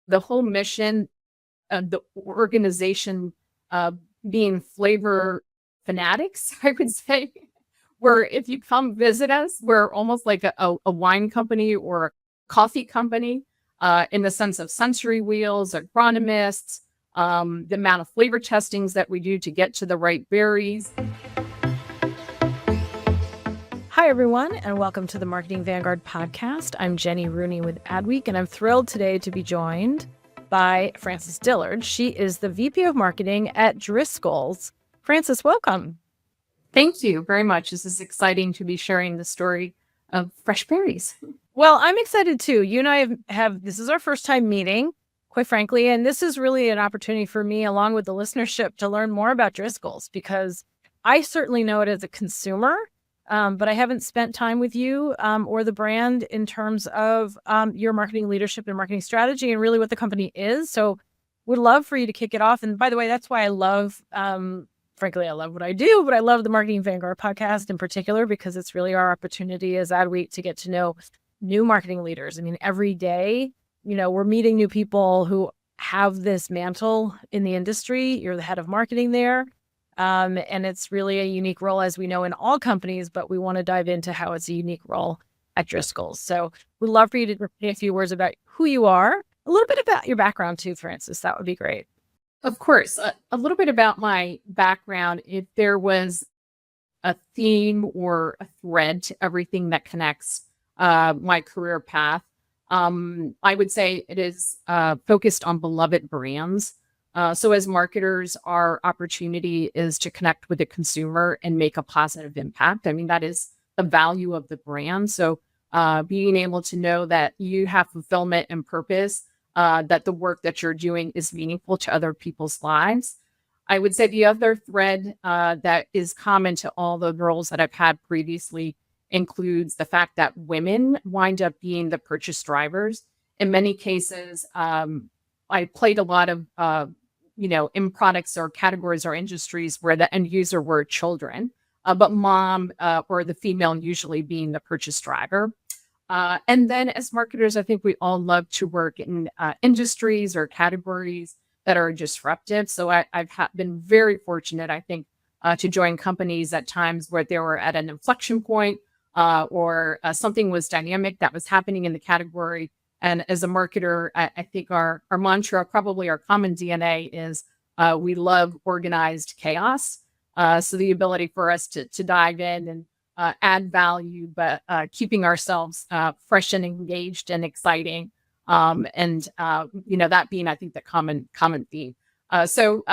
the whole mission of the organization being flavor fanatics, I would say, where if you come visit us, we're almost like a wine company or a coffee company in the sense of sensory wheels, agronomists, the amount of flavor testings that we do to get to the right berries. Hi, everyone, and welcome to the Marketing Vanguard podcast. I'm Jenny Rooney with Adweek, and I'm thrilled today to be joined by Frances Dillard. She is the VP of Marketing at Driscoll's. Frances, welcome. Thank you very much. This is exciting to be sharing the story of fresh berries. Well, I'm excited too. You and I have this is our first time meeting, quite frankly, and this is really an opportunity for me, along with the listenership, to learn more about Driscoll's, because I certainly know it as a consumer. But I haven't spent time with you or the brand in terms of your marketing leadership and marketing strategy and really what the company is. So would love for you to kick it off. And by the way, that's why I love, frankly, I love what I do, but I love the Marketing Vanguard podcast in particular, because it's really our opportunity as Adweek to get to know new marketing leaders. I mean, every day, we're meeting new people who have this mantle in the industry. You're the head of marketing there. And it's really a unique role, as we know, in all companies, but we want to dive into how it's a unique role at Driscoll's. So we'd love for you to say a few words about who you are, a little bit about your background too, Frances. That would be great. Of course, a little bit about my background. If there was a theme or a thread to everything that connects my career path, I would say it is focused on beloved brands. So as marketers, our opportunity is to connect with the consumer and make a positive impact. I mean, that is the value of the brand. So being able to know that you have fulfillment and purpose, that the work that you're doing is meaningful to other people's lives. I would say the other thread that is common to all the roles that I've had previously includes the fact that women wind up being the purchase drivers. In many cases, I played a lot of in products or categories or industries where the end user were children, but mom or the female usually being the purchase driver. And then as marketers, I think we all love to work in industries or categories that are disruptive. So I've been very fortunate, I think, to join companies at times where they were at an inflection point or something was dynamic that was happening in the category. And as a marketer, I think our mantra, probably our common DNA, is we love organized chaos. So the ability for us to dive in and add value, but keeping ourselves fresh and engaged and exciting. That being, I think, the common theme. So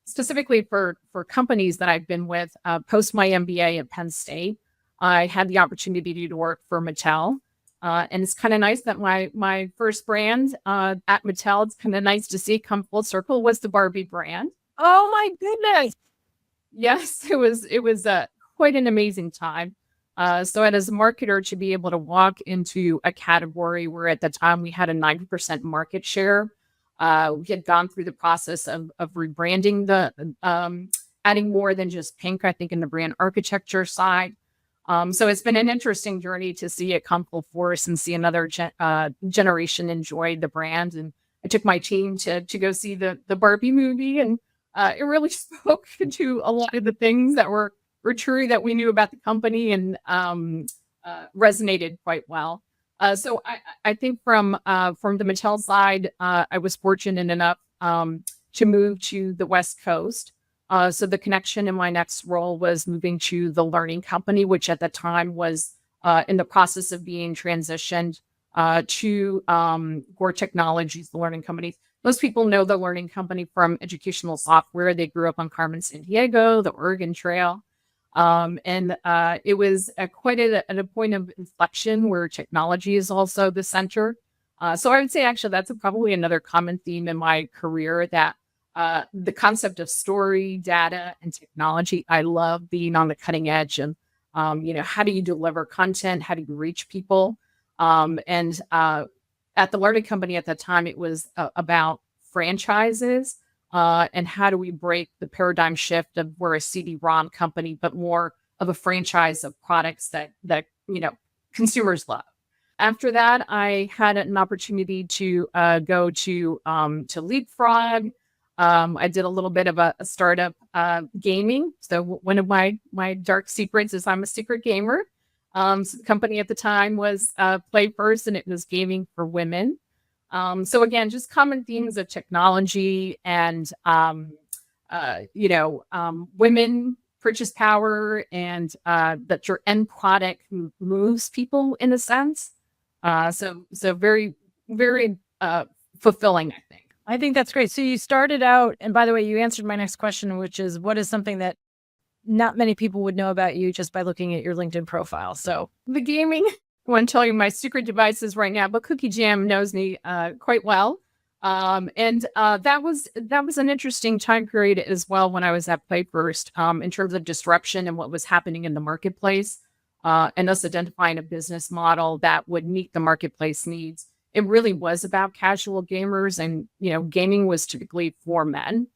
specifically for companies that I've been with, post my MBA at Penn State, I had the opportunity to work for Mattel. And it's kind of nice that my first brand at Mattel, it's kind of nice to see come full circle, was the Barbie brand. Oh my goodness. Yes, it was quite an amazing time. So as a marketer, to be able to walk into a category where at the time we had a 90% market share, we had gone through the process of rebranding adding more than just pink, I think, in the brand architecture side. So it's been an interesting journey to see it come full force and see another generation enjoy the brand. And I took my team to go see the Barbie movie, and it really spoke to a lot of the things that were true that we knew about the company, and resonated quite well. So I think from the Mattel side, I was fortunate enough to move to the West Coast. So the connection in my next role was moving to the Learning Company, which at the time was in the process of being transitioned to Gore Technologies, the Learning Company. Most people know the Learning Company from educational software. They grew up on Carmen Sandiego, the Oregon Trail. It was quite at a point of inflection where technology is also the center. So I would say, actually, that's probably another common theme in my career, that the concept of story, data, and technology. I love being on the cutting edge, and how do you deliver content? How do you reach people? At the Learning Company at the time, it was about franchises and how do we break the paradigm shift of we're a CD-ROM company, but more of a franchise of products that consumers love. After that, I had an opportunity to go to Leapfrog. I did a little bit of a startup gaming. So one of my dark secrets is I'm a secret gamer. So the company at the time was Play First, and it was gaming for women. So again, just common themes of technology and women purchase power, and that your end product moves people in a sense. So very, very fulfilling, I think. I think that's great. So you started out, and by the way, you answered my next question, which is what is something that not many people would know about you just by looking at your LinkedIn profile. So The gaming, I want to tell you my secret devices right now, but Cookie Jam knows me quite well. And that was an interesting time period as well when I was at Play First, in terms of disruption and what was happening in the marketplace, and us identifying a business model that would meet the marketplace needs. It really was about casual gamers, and gaming was typically for men.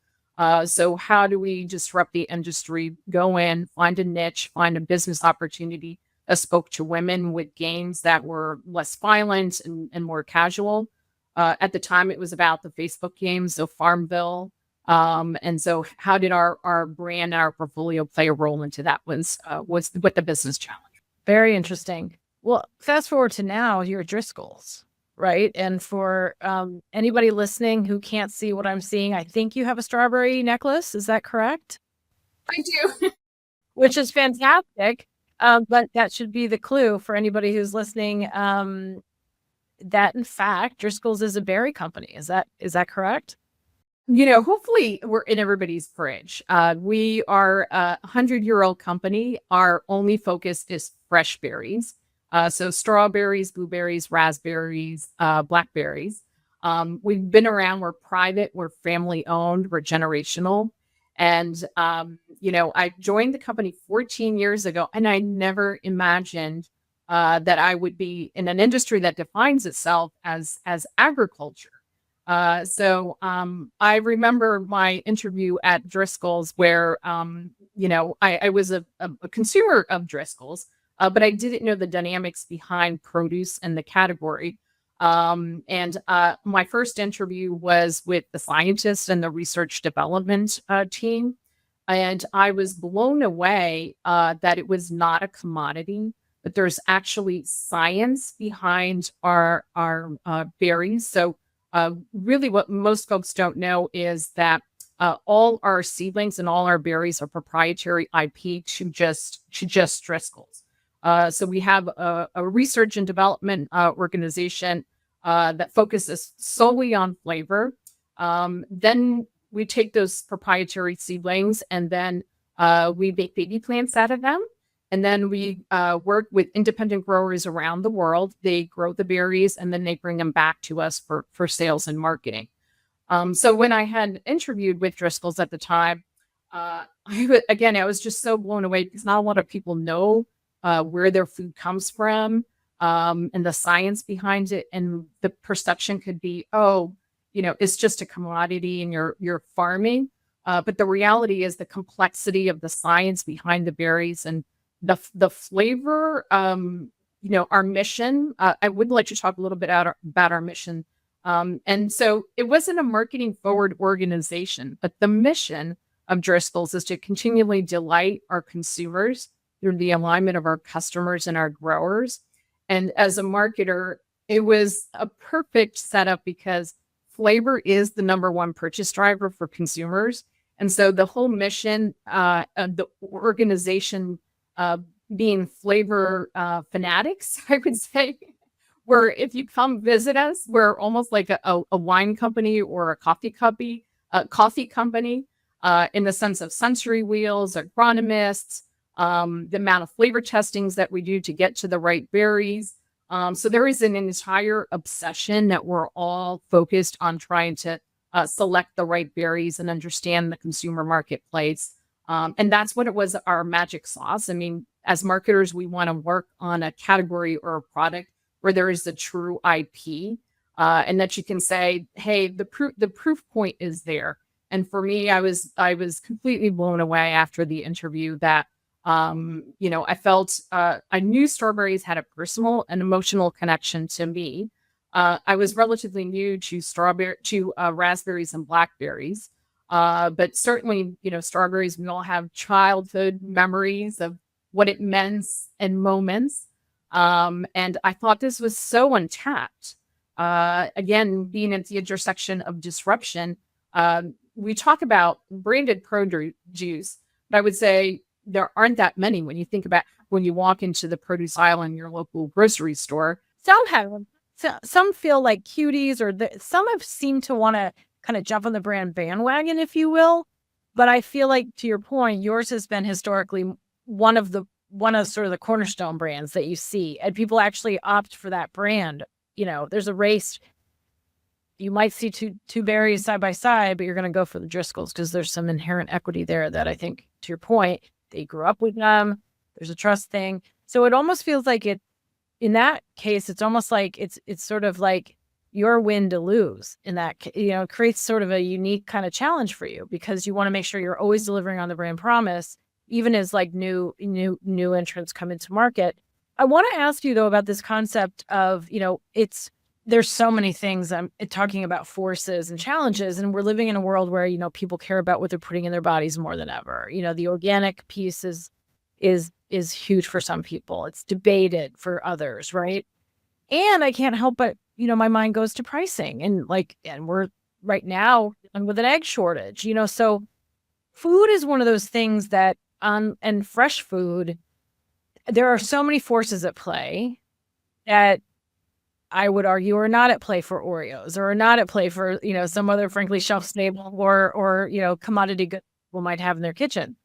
So how do we disrupt the industry, go in, find a niche, find a business opportunity that spoke to women with games that were less violent and more casual? At the time, it was about the Facebook games, so Farmville. And so how did our brand, our portfolio play a role into that was what the business challenge. very interesting. Well, fast forward to now, you're at Driscoll's, right? And for anybody listening who can't see what I'm seeing, I think you have a strawberry necklace. Is that correct? I do. Which is fantastic. But that should be the clue for anybody who's listening. That in fact, Driscoll's is a berry company. Is that correct? Hopefully we're in everybody's fridge. We are a 100-year-old company. Our only focus is fresh berries. So strawberries, blueberries, raspberries, blackberries. We've been around. We're private. We're family owned. We're generational. And, I joined the company 14 years ago, and I never imagined that I would be in an industry that defines itself as agriculture. I remember my interview at Driscoll's where, I was a consumer of Driscoll's, but I didn't know the dynamics behind produce and the category. My first interview was with the scientists and the research development team. And I was blown away that it was not a commodity, but there's actually science behind our berries. So really what most folks don't know is that all our seedlings and all our berries are proprietary IP to just Driscoll's. So we have a research and development organization that focuses solely on flavor. Then we take those proprietary seedlings, and then we make baby plants out of them. And then we work with independent growers around the world. They grow the berries, and then they bring them back to us for sales and marketing. So when I had interviewed with Driscoll's at the time, I was just so blown away because not a lot of people know where their food comes from, and the science behind it. And the perception could be, it's just a commodity and you're farming. But the reality is the complexity of the science behind the berries and the flavor. Our mission. I would like to talk a little bit about our mission. And so it wasn't a marketing forward organization, but the mission of Driscoll's is to continually delight our consumers through the alignment of our customers and our growers. And as a marketer, it was a perfect setup because flavor is the number one purchase driver for consumers. And so the whole mission of the organization being flavor fanatics, I would say, where if you come visit us, we're almost like a wine company or a coffee company, in the sense of sensory wheels, agronomists, the amount of flavor testings that we do to get to the right berries. So there is an entire obsession that we're all focused on trying to select the right berries and understand the consumer marketplace. And that's what it was, our magic sauce. I mean, as marketers, we want to work on a category or a product where there is a true IP, and that you can say, hey, the proof point is there. And for me, I was completely blown away after the interview that I felt I knew strawberries had a personal and emotional connection to me. I was relatively new to raspberries and blackberries, but certainly, strawberries. We all have childhood memories of what it meant and moments. And I thought this was so untapped. Again, being at the intersection of disruption, we talk about branded produce, but I would say there aren't that many when you think about when you walk into the produce aisle in your local grocery store. Some have them. Some feel like cuties, or some have seemed to want to kind of jump on the brand bandwagon, if you will. But I feel like, to your point, yours has been historically one of sort of the cornerstone brands that you see, and people actually opt for that brand. There's a race. You might see two berries side by side, but you're going to go for the Driscolls because there's some inherent equity there that I think, to your point, they grew up with them. There's a trust thing. So it almost feels like in that case, it's almost like it's sort of like your win to lose in that, it creates sort of a unique kind of challenge for you because you want to make sure you're always delivering on the brand promise, even as like new entrants come into market. I want to ask you though about this concept of, there's so many things. I'm talking about forces and challenges, and we're living in a world where, people care about what they're putting in their bodies more than ever. The organic piece is huge for some people. It's debated for others, right? And I can't help but, my mind goes to pricing and we're right now with an egg shortage, so food is one of those things that and fresh food, there are so many forces at play that I would argue are not at play for Oreos or are not at play for, some other frankly shelf-stable or commodity goods people might have in their kitchen.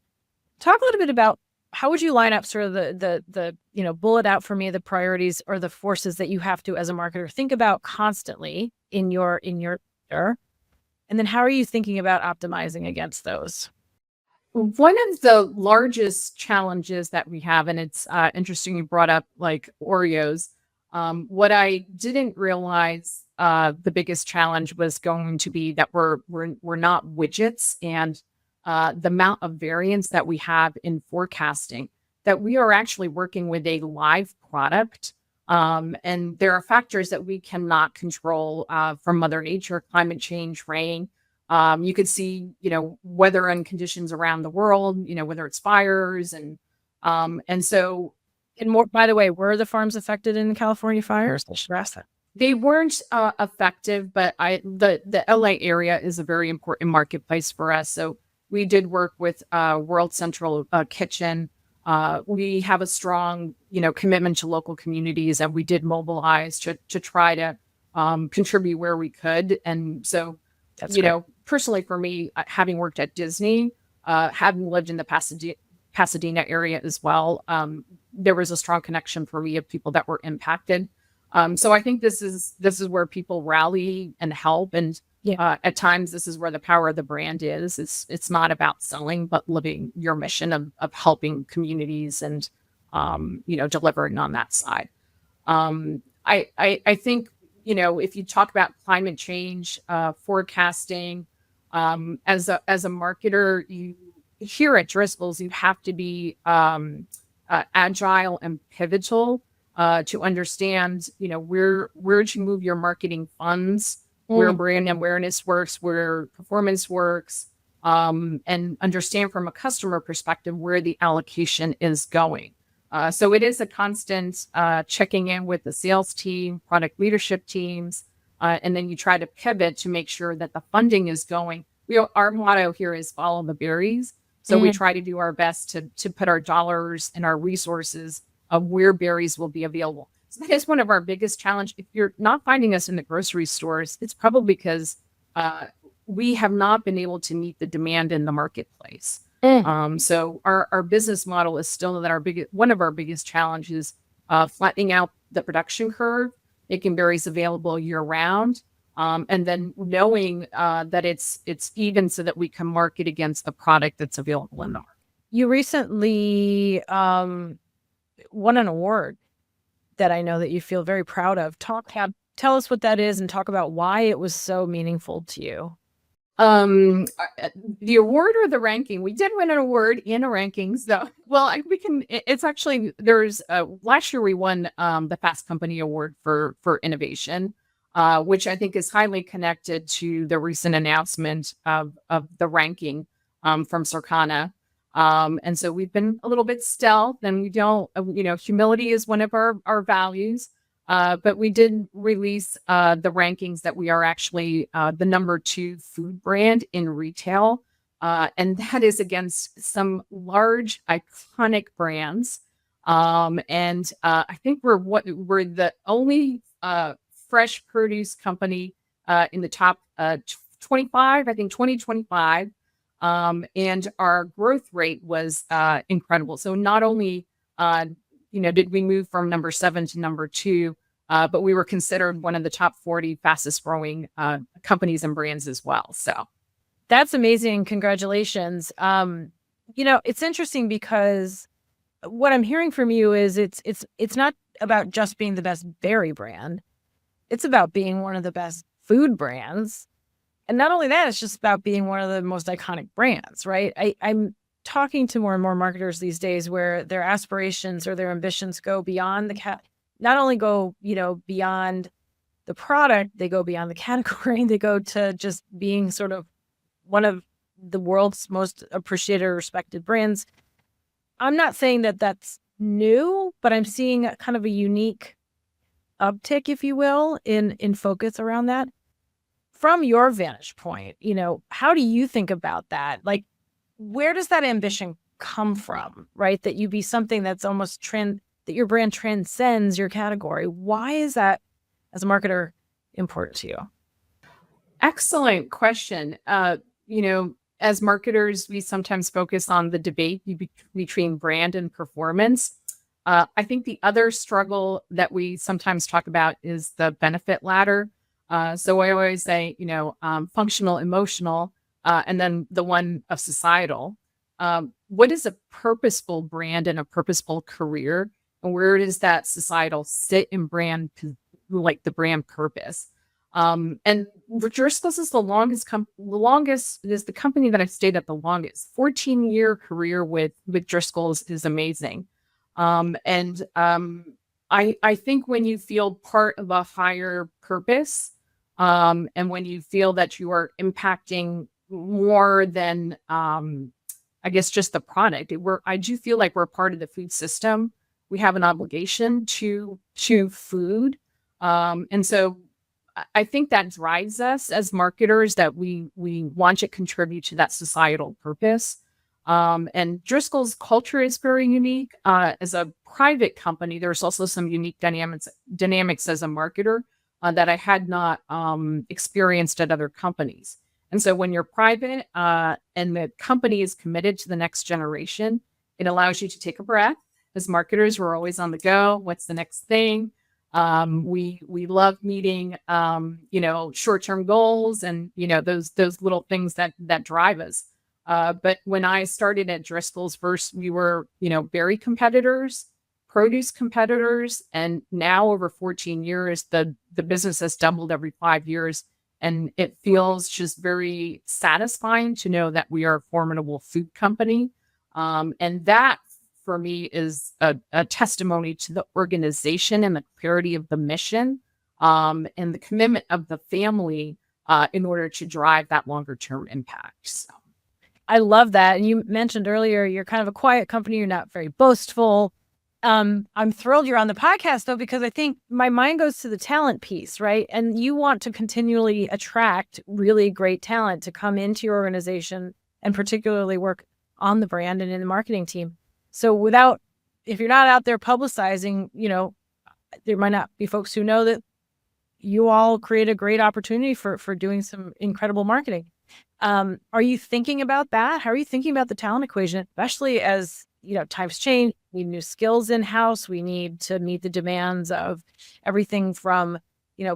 Talk a little bit about how would you line up sort of the bullet out for me the priorities or the forces that you have to, as a marketer, think about constantly in your and then how are you thinking about optimizing against those? One of the largest challenges that we have, and it's interesting you brought up like Oreos. What I didn't realize the biggest challenge was going to be that we're not widgets, and the amount of variance that we have in forecasting, that we are actually working with a live product. And there are factors that we cannot control from Mother Nature, climate change, rain. You could see, weather and conditions around the world, whether it's fires and so. And more, by the way, were the farms affected in the California fires? I should ask that. They weren't effective, but the LA area is a very important marketplace for us. So we did work with World Central Kitchen. We have a strong, commitment to local communities, and we did mobilize to try to contribute where we could. And so, that's great. Personally for me, having worked at Disney, having lived in the Pasadena area as well, there was a strong connection for me of people that were impacted. So I think this is where people rally and help. And at times, this is where the power of the brand is. It's not about selling, but living your mission of helping communities and, delivering on that side. I think, if you talk about climate change, forecasting, as a marketer, you here at Driscoll's, you have to be agile and pivotal to understand, where to move your marketing funds, where brand awareness works, where performance works, and understand from a customer perspective where the allocation is going. So it is a constant checking in with the sales team, product leadership teams, and then you try to pivot to make sure that the funding is going. Our motto here is follow the berries. So we try to do our best to put our dollars and our resources of where berries will be available. So that is one of our biggest challenge. If you're not finding us in the grocery stores, it's probably because we have not been able to meet the demand in the marketplace. So our business model is still that one of our biggest challenges, flattening out the production curve, making berries available year round. And then knowing that it's even so that we can market against a product that's available in the market. You recently won an award that I know that you feel very proud of. Tell us what that is and talk about why it was so meaningful to you. The award or the ranking? We did win an award in a ranking. So, well, we can. It's actually there's last year we won the Fast Company Award for innovation, which I think is highly connected to the recent announcement of the ranking from Circana. And so we've been a little bit stealth, and we don't. Humility is one of our values. But we did release the rankings that we are actually the number 2 food brand in retail. And that is against some large iconic brands. And I think we're the only fresh produce company in the top 25, I think 2025. And our growth rate was incredible. So not only did we move from number 7 to number 2, but we were considered one of the top 40 fastest growing companies and brands as well. So that's amazing. Congratulations. It's interesting because what I'm hearing from you is it's not about just being the best berry brand. It's about being one of the best food brands. And not only that, it's just about being one of the most iconic brands, right? I'm talking to more and more marketers these days where their aspirations or their ambitions go beyond not only go, beyond the product, they go beyond the category, they go to just being sort of one of the world's most appreciated or respected brands. I'm not saying that that's new, but I'm seeing kind of a unique uptick, if you will, in focus around that. From your vantage point, how do you think about that? Like, where does that ambition come from, right? That you be something that's almost that your brand transcends your category. Why is that, as a marketer, important to you? Excellent question. As marketers, we sometimes focus on the debate between brand and performance. I think the other struggle that we sometimes talk about is the benefit ladder. So I always say, functional, emotional, and then the one of societal. What is a purposeful brand and a purposeful career? And where does that societal sit in brand, like the brand purpose? And Driscoll's is the longest is the company that I've stayed at the longest. 14-year career with Driscoll's is amazing. I think when you feel part of a higher purpose, and when you feel that you are impacting more than, I guess, just the product, I do feel like we're part of the food system. We have an obligation to food. And so I think that drives us as marketers, that we want to contribute to that societal purpose. And Driscoll's culture is very unique. As a private company, there's also some unique dynamics as a marketer that I had not experienced at other companies. And so when you're private and the company is committed to the next generation, it allows you to take a breath. As marketers, we're always on the go. What's the next thing? We love meeting, short-term goals and, those little things that drive us. But when I started at Driscoll's, first we were, berry competitors, produce competitors, and now over 14 years, the business has doubled every 5 years. And it feels just very satisfying to know that we are a formidable food company. And that, for me, is a testimony to the organization and the clarity of the mission, and the commitment of the family in order to drive that longer term impact. So. I love that. And you mentioned earlier, you're kind of a quiet company. You're not very boastful. I'm thrilled you're on the podcast, though, because I think my mind goes to the talent piece, right? And you want to continually attract really great talent to come into your organization and particularly work on the brand and in the marketing team. So if you're not out there publicizing, there might not be folks who know that you all create a great opportunity for doing some incredible marketing. Are you thinking about that? How are you thinking about the talent equation, especially as, times change, we need new skills in-house, we need to meet the demands of everything from,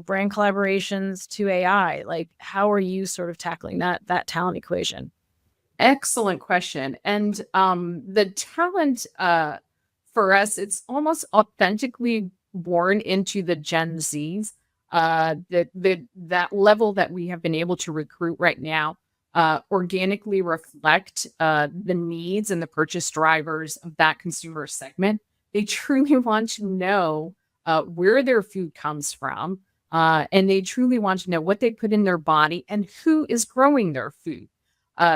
brand collaborations to AI. Like, how are you sort of tackling that talent equation? Excellent question. And the talent for us, it's almost authentically born into the Gen Zs. That level that we have been able to recruit right now. organically reflect the needs and the purchase drivers of that consumer segment. They truly want to know where their food comes from, and they truly want to know what they put in their body and who is growing their food.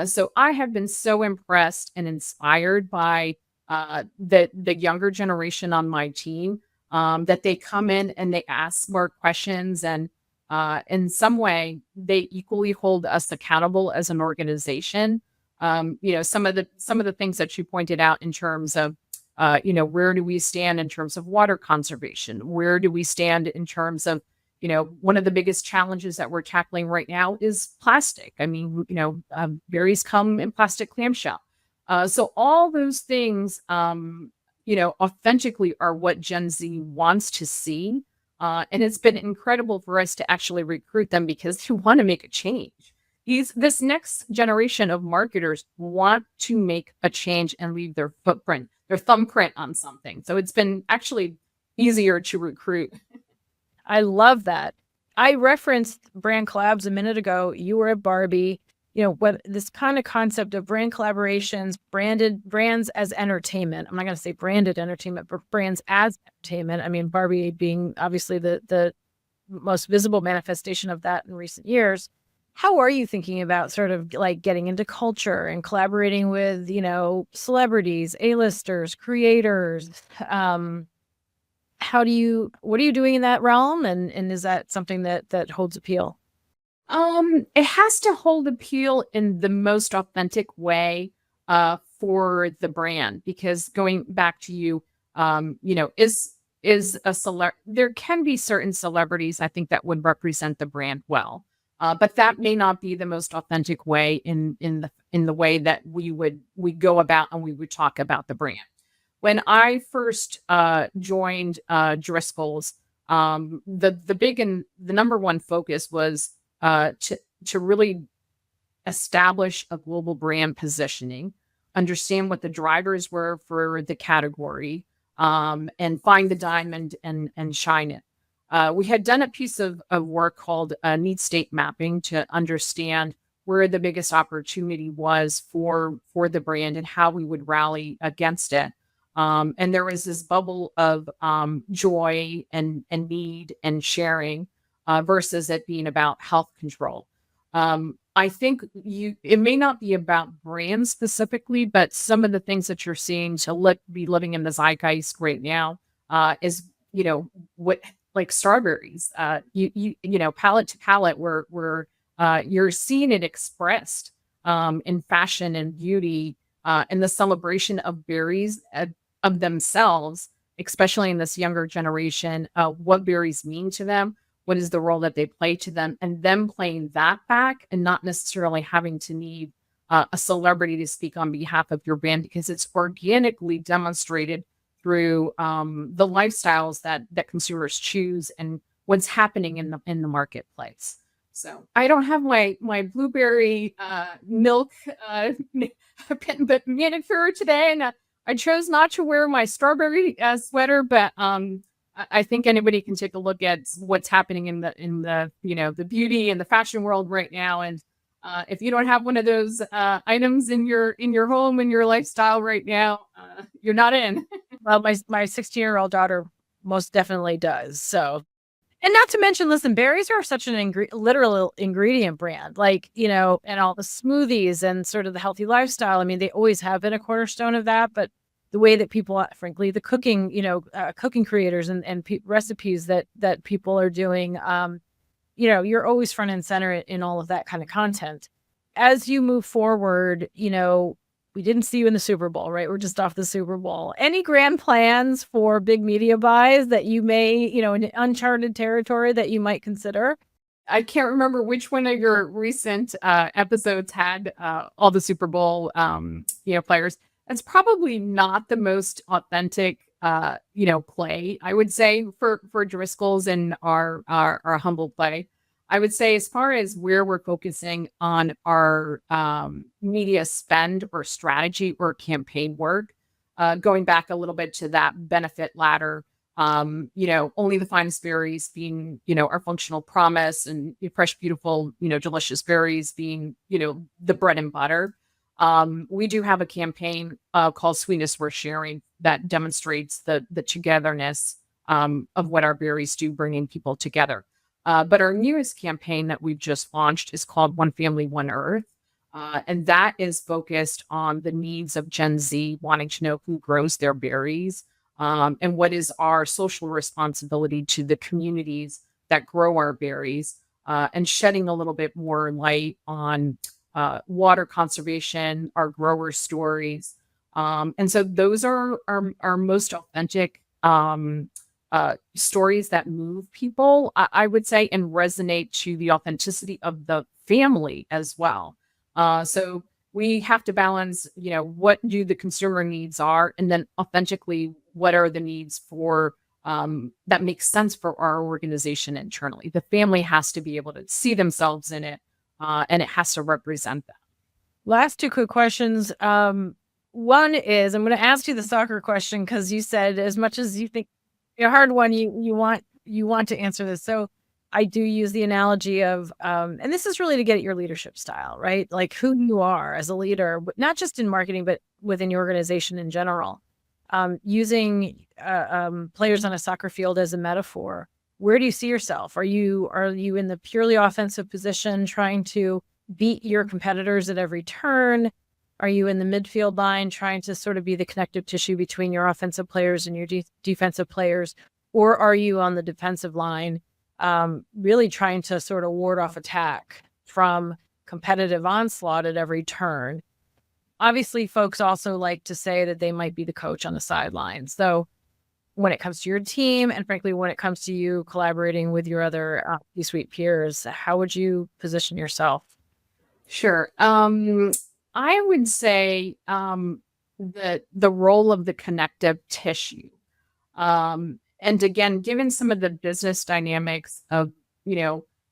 So I have been so impressed and inspired by the younger generation on my team, that they come in and they ask smart questions, and in some way they equally hold us accountable as an organization. Some of the things that you pointed out in terms of where do we stand in terms of water conservation? Where do we stand in terms of, one of the biggest challenges that we're tackling right now is plastic. I mean, berries come in plastic clamshell. So all those things, authentically are what Gen Z wants to see. And it's been incredible for us to actually recruit them because they want to make a change. This next generation of marketers want to make a change and leave their footprint, their thumbprint on something. So it's been actually easier to recruit. I love that. I referenced brand collabs a minute ago. You were at Barbie. What this kind of concept of brand collaborations, brands as entertainment. I'm not going to say branded entertainment, but brands as entertainment. I mean, Barbie being obviously the most visible manifestation of that in recent years. How are you thinking about sort of like getting into culture and collaborating with, celebrities, A-listers, creators? What are you doing in that realm? And is that something that holds appeal? It has to hold appeal in the most authentic way for the brand, because going back to you, there can be certain celebrities I think that would represent the brand well. But that may not be the most authentic way in the way that we go about and we would talk about the brand. When I first joined Driscoll's, the big and the number one focus was to really establish a global brand positioning, understand what the drivers were for the category, and find the diamond and shine it. We had done a piece of work called need state mapping to understand where the biggest opportunity was for the brand and how we would rally against it. And there was this bubble of joy and need and sharing versus it being about health control. I think it may not be about brands specifically, but some of the things that you're seeing to be living in the zeitgeist right now is, what, like strawberries, palate to palate, where you're seeing it expressed in fashion and beauty, and the celebration of berries of themselves, especially in this younger generation, what berries mean to them, what is the role that they play to them, and them playing that back and not necessarily having to need a celebrity to speak on behalf of your brand, because it's organically demonstrated through the lifestyles that consumers choose and what's happening in the marketplace. So I don't have my blueberry milk manicure today, and I chose not to wear my strawberry sweater, but I think anybody can take a look at what's happening in the the beauty and the fashion world right now. And if you don't have one of those items in your home and your lifestyle right now, you're not in. Well, my 16-year-old daughter most definitely does. So, and not to mention, listen, berries are such an literal ingredient brand, like, and all the smoothies and sort of the healthy lifestyle. I mean, they always have been a cornerstone of that, but the way that people, frankly, the cooking, cooking creators and recipes that people are doing, you're always front and center in all of that kind of content. As you move forward, we didn't see you in the Super Bowl, right? We're just off the Super Bowl. Any grand plans for big media buys that you may, in uncharted territory that you might consider? I can't remember which one of your recent episodes had all the Super Bowl, players. It's probably not the most authentic, play, I would say, for Driscoll's and our humble play. I would say, as far as where we're focusing on our media spend or strategy or campaign work, going back a little bit to that benefit ladder, Only the finest berries being, our functional promise, and fresh, beautiful, delicious berries being, the bread and butter. We do have a campaign called Sweetness Worth Sharing that demonstrates the togetherness of what our berries do, bringing people together. But our newest campaign that we've just launched is called One Family, One Earth. And that is focused on the needs of Gen Z, wanting to know who grows their berries, and what is our social responsibility to the communities that grow our berries, and shedding a little bit more light on water conservation, our grower stories. And so those are our most authentic stories that move people, I would say, and resonate to the authenticity of the family as well. So we have to balance, what do the consumer needs are, and then authentically, what are the needs for that makes sense for our organization internally. The family has to be able to see themselves in it, and it has to represent them. Last two quick questions. One is, I'm going to ask you the soccer question because you said as much as you think a hard one, you want to answer this. So I do use the analogy of, and this is really to get at your leadership style, right? Like who you are as a leader, not just in marketing, but within your organization in general. Using players on a soccer field as a metaphor, where do you see yourself? Are you in the purely offensive position, trying to beat your competitors at every turn? Are you in the midfield line, trying to sort of be the connective tissue between your offensive players and your defensive players? Or are you on the defensive line, really trying to sort of ward off attack from competitive onslaught at every turn? Obviously, folks also like to say that they might be the coach on the sidelines. So when it comes to your team, and frankly, when it comes to you collaborating with your other C-suite peers, how would you position yourself? Sure. I would say the role of the connective tissue. And again, given some of the business dynamics of,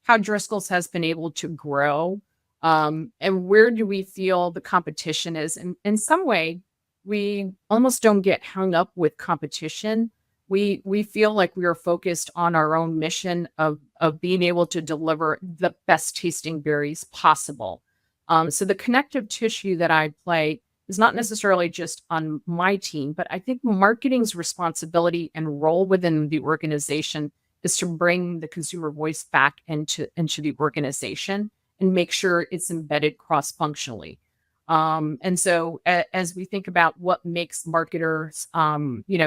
how Driscoll's has been able to grow, and where do we feel the competition is? And in some way, we almost don't get hung up with competition. We feel like we are focused on our own mission of being able to deliver the best tasting berries possible. So the connective tissue that I play is not necessarily just on my team, but I think marketing's responsibility and role within the organization is to bring the consumer voice back into the organization and make sure it's embedded cross-functionally. And so as we think about what makes marketers,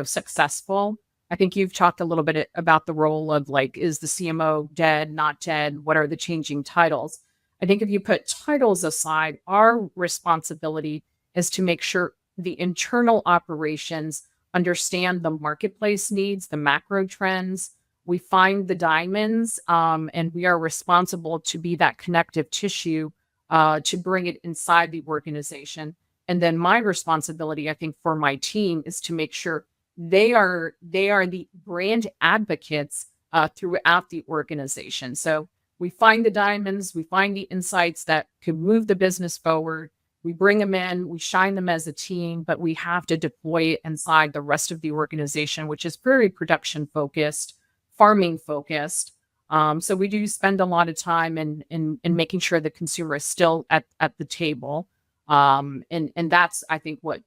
successful, I think you've talked a little bit about the role of like, is the CMO dead, not dead? What are the changing titles? I think if you put titles aside, our responsibility is to make sure the internal operations understand the marketplace needs, the macro trends. We find the diamonds, and we are responsible to be that connective tissue to bring it inside the organization. And then my responsibility, I think, for my team is to make sure they are the brand advocates throughout the organization. So we find the diamonds, we find the insights that could move the business forward. We bring them in, we shine them as a team, but we have to deploy it inside the rest of the organization, which is very production focused, farming focused. So we do spend a lot of time in making sure the consumer is still at the table. And that's, I think, what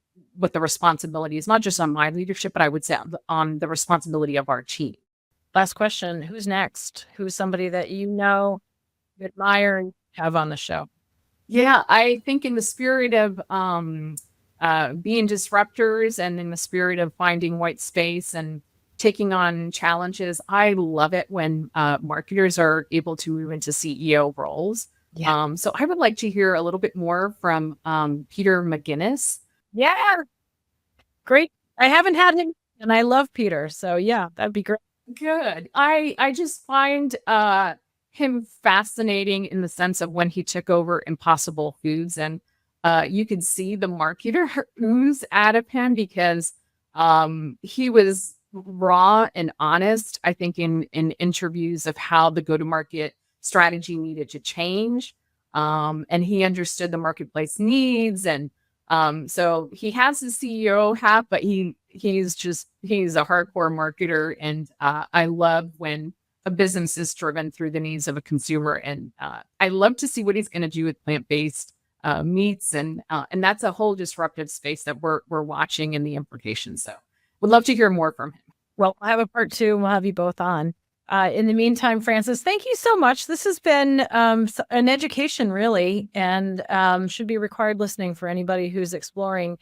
the responsibility is, not just on my leadership, but I would say on the responsibility of our team. Last question. Who's next? Who's somebody that you admire, and have on the show? Yeah, I think in the spirit of being disruptors and in the spirit of finding white space and taking on challenges, I love it when marketers are able to move into CEO roles. Yeah. So I would like to hear a little bit more from Peter McGinnis. Yeah. Great. I haven't had him, and I love Peter. So yeah, that'd be great. Good. I just find him fascinating in the sense of when he took over Impossible Foods, and you could see the marketer ooze out of him because he was raw and honest, I think, in interviews of how the go-to-market strategy needed to change. And he understood the marketplace needs. And so he has the CEO hat, but he he's a hardcore marketer. And I love when a business is driven through the needs of a consumer. And I love to see what he's going to do with plant-based meats. And that's a whole disruptive space that we're watching and the implications. So would love to hear more from him. Well, I'll have a part 2 and we'll have you both on. In the meantime, Frances, thank you so much. This has been an education, really, and should be required listening for anybody who's exploring,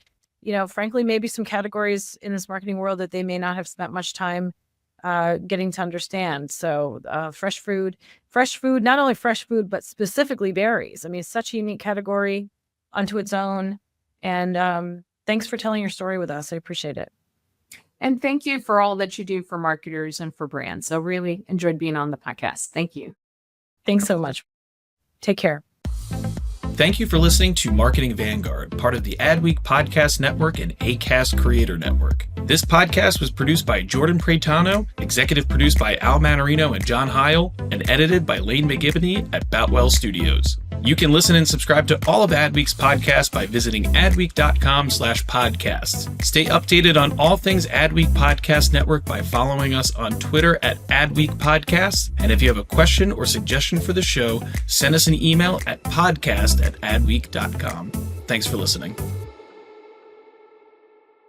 frankly, maybe some categories in this marketing world that they may not have spent much time getting to understand. So fresh food, not only fresh food, but specifically berries. I mean, it's such a unique category unto its own. And thanks for telling your story with us. I appreciate it. And thank you for all that you do for marketers and for brands. So really enjoyed being on the podcast. Thank you. Thanks so much. Take care. Thank you for listening to Marketing Vanguard, part of the Adweek Podcast Network and Acast Creator Network. This podcast was produced by Jordan Pretano, executive produced by Al Manarino and John Heil, and edited by Lane McGibney at Boutwell Studios. You can listen and subscribe to all of Adweek's podcasts by visiting adweek.com/podcasts. Stay updated on all things Adweek Podcast Network by following us on Twitter at Adweek Podcasts. And if you have a question or suggestion for the show, send us an email at podcast@adweek.com. Thanks for listening.